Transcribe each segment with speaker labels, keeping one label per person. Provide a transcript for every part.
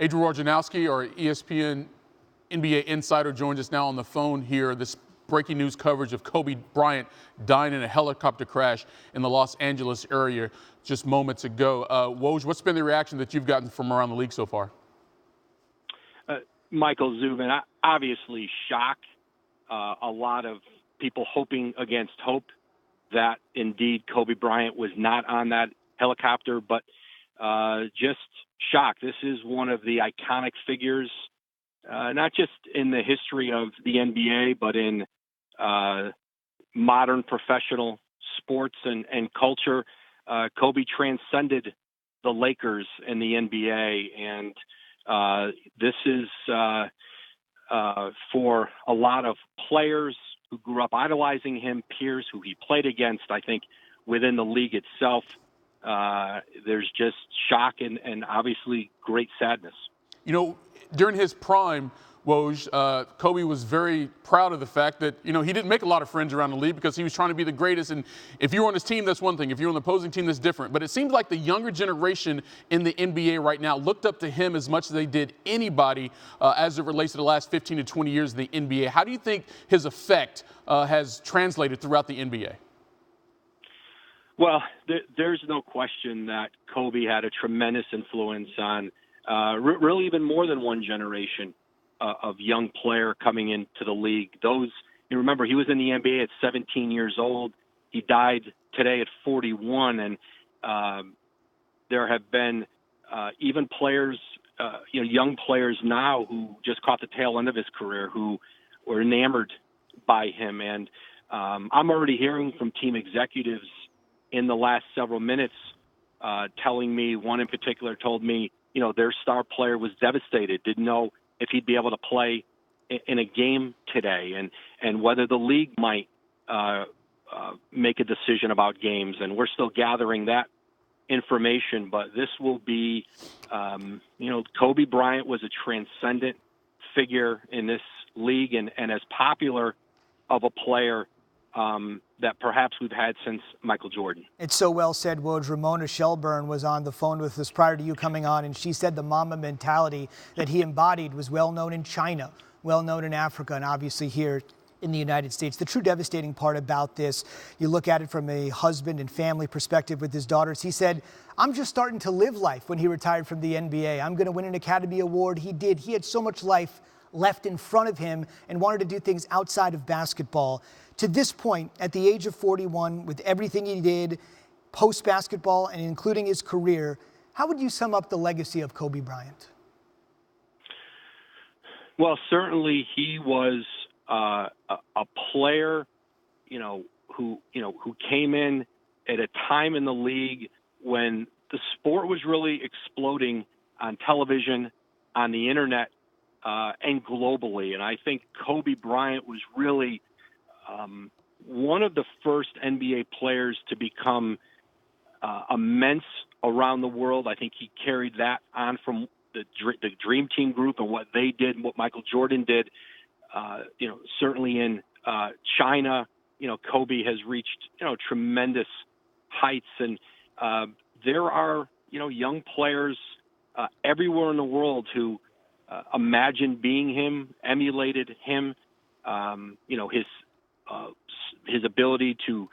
Speaker 1: Adrian Wojnarowski, our ESPN NBA insider, joins us now on the phone here. This breaking news coverage of Kobe Bryant dying in a helicopter crash in the Los Angeles area just moments ago. Woj, what's been the reaction that you've gotten from around the league so far?
Speaker 2: Michael Zubin, obviously shocked. A lot of people hoping against hope that indeed Kobe Bryant was not on that helicopter, but just shocked. This is one of the iconic figures, not just in the history of the NBA, but in modern professional sports and culture. Kobe transcended the Lakers and the NBA, and this is for a lot of players who grew up idolizing him, peers who he played against. I think within the league itself, there's just shock and obviously great sadness.
Speaker 1: You know, during his prime, Woj, Kobe was very proud of the fact that, he didn't make a lot of friends around the league because he was trying to be the greatest. And if you're on his team, that's one thing. If you're on the opposing team, that's different. But it seems like the younger generation in the NBA right now looked up to him as much as they did anybody as it relates to the last 15 to 20 years of the NBA. How do you think his effect has translated throughout the NBA?
Speaker 2: Well, there's no question that Kobe had a tremendous influence on really even more than one generation of young player coming into the league. You remember, he was in the NBA at 17 years old. He died today at 41, and there have been even players, young players now who just caught the tail end of his career who were enamored by him. And I'm already hearing from team executives in the last several minutes telling me, one in particular told me, their star player was devastated, didn't know if he'd be able to play in a game today, and whether the league might make a decision about games. And we're still gathering that information, but this will be, Kobe Bryant was a transcendent figure in this league and as popular of a player that perhaps we've had since Michael Jordan.
Speaker 3: It's so well said, Woj. Ramona Shelburne was on the phone with us prior to you coming on, and she said the mamba mentality that he embodied was well known in China, well known in Africa, and obviously here in the United States. The true devastating part about this, you look at it from a husband and family perspective with his daughters. He said, I'm just starting to live life when he retired from the NBA. I'm going to win an Academy Award. He did. He had so much life left in front of him and wanted to do things outside of basketball. To this point, at the age of 41, with everything he did post-basketball and including his career, how would you sum up the legacy of Kobe Bryant?
Speaker 2: Well, certainly he was a player, who came in at a time in the league when the sport was really exploding on television, on the internet, and globally. And I think Kobe Bryant was really one of the first NBA players to become immense around the world. I think he carried that on from the Dream Team group and what they did and what Michael Jordan did. Certainly in China, Kobe has reached, tremendous heights. And there are, young players everywhere in the world who imagined being him, emulated him, his ability to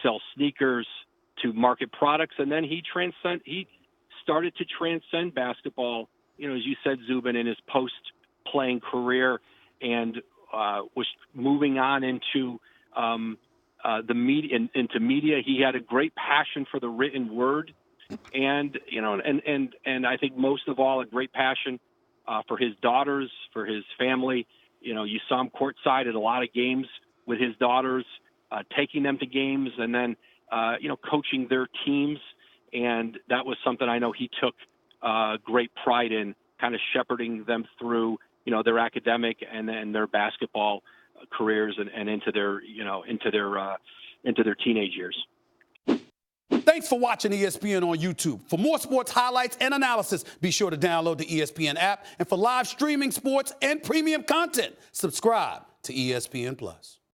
Speaker 2: sell sneakers, to market products. And then he started to transcend basketball, as you said, Zubin, in his post-playing career, and was moving on into the media. Into media, he had a great passion for the written word, and and I think most of all, a great passion for his daughters, for his family. You saw him courtside at a lot of games with his daughters, taking them to games, and then coaching their teams. And that was something I know he took great pride in, kind of shepherding them through, their academic and then their basketball careers and into their teenage years.
Speaker 4: Thanks for watching ESPN on YouTube. For more sports highlights and analysis, be sure to download the ESPN app. And for live streaming sports and premium content, subscribe to ESPN Plus.